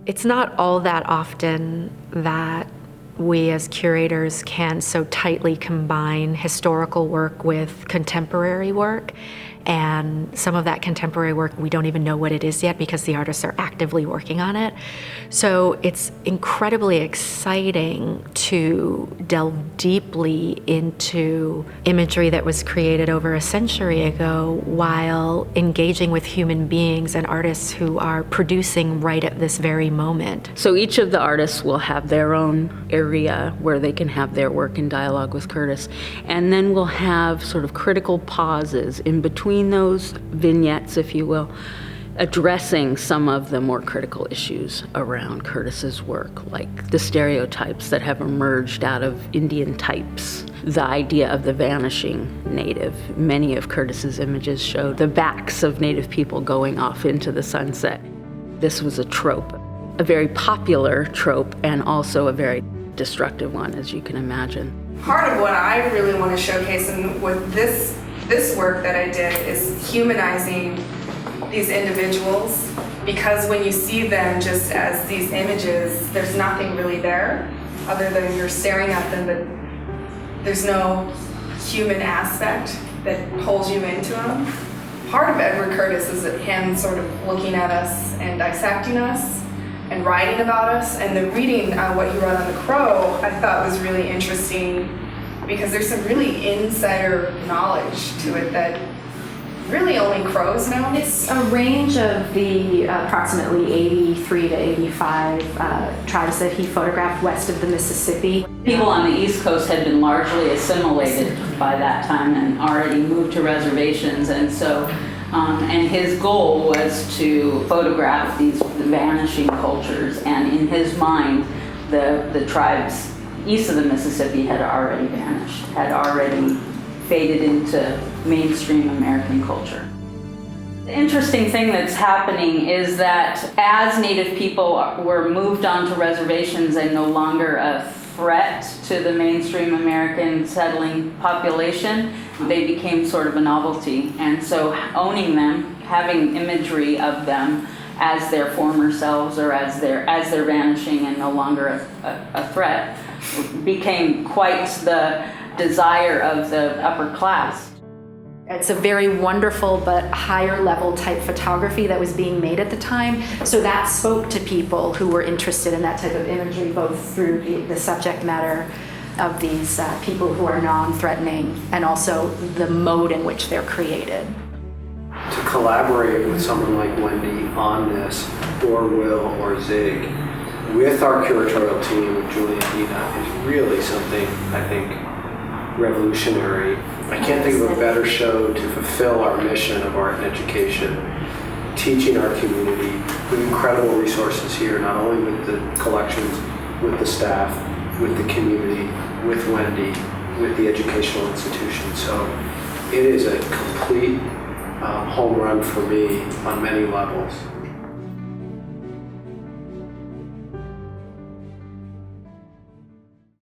It's not all that often that we as curators can so tightly combine historical work with contemporary work. And some of that contemporary work, we don't even know what it is yet because the artists are actively working on it. So it's incredibly exciting to delve deeply into imagery that was created over a century ago while engaging with human beings and artists who are producing right at this very moment. So each of the artists will have their own area where they can have their work in dialogue with Curtis. And then we'll have sort of critical pauses in between those vignettes, if you will, addressing some of the more critical issues around Curtis's work, like the stereotypes that have emerged out of Indian types, the idea of the vanishing native. Many of Curtis's images show the backs of Native people going off into the sunset. This was a trope, a very popular trope, and also a very destructive one, as you can imagine. Part of what I really want to showcase and with this work that I did is humanizing these individuals, because when you see them just as these images, there's nothing really there other than you're staring at them, but there's no human aspect that pulls you into them. Part of Edward Curtis is him sort of looking at us and dissecting us and writing about us, and the reading what he wrote on The Crow I thought was really interesting because there's some really insider knowledge to it that really only crows know. It's a range of the approximately 83 to 85 tribes that he photographed west of the Mississippi. People on the East Coast had been largely assimilated by that time and already moved to reservations, and so and his goal was to photograph these vanishing cultures, and in his mind the tribes east of the Mississippi had already vanished, had already faded into mainstream American culture. The interesting thing that's happening is that as Native people were moved onto reservations and no longer a threat to the mainstream American settling population, they became sort of a novelty. And so owning them, having imagery of them as their former selves or as they're vanishing and no longer a threat, became quite the desire of the upper class. It's a very wonderful but higher level type photography that was being made at the time. So that spoke to people who were interested in that type of imagery, both through the subject matter of these people who are non-threatening and also the mode in which they're created. To collaborate with someone like Wendy on this, or Will or Zig, with our curatorial team, with Julie and Dina, is really something, I think, revolutionary. I can't think of a better show to fulfill our mission of art and education, teaching our community with incredible resources here, not only with the collections, with the staff, with the community, with Wendy, with the educational institution. So it is a complete home run for me on many levels.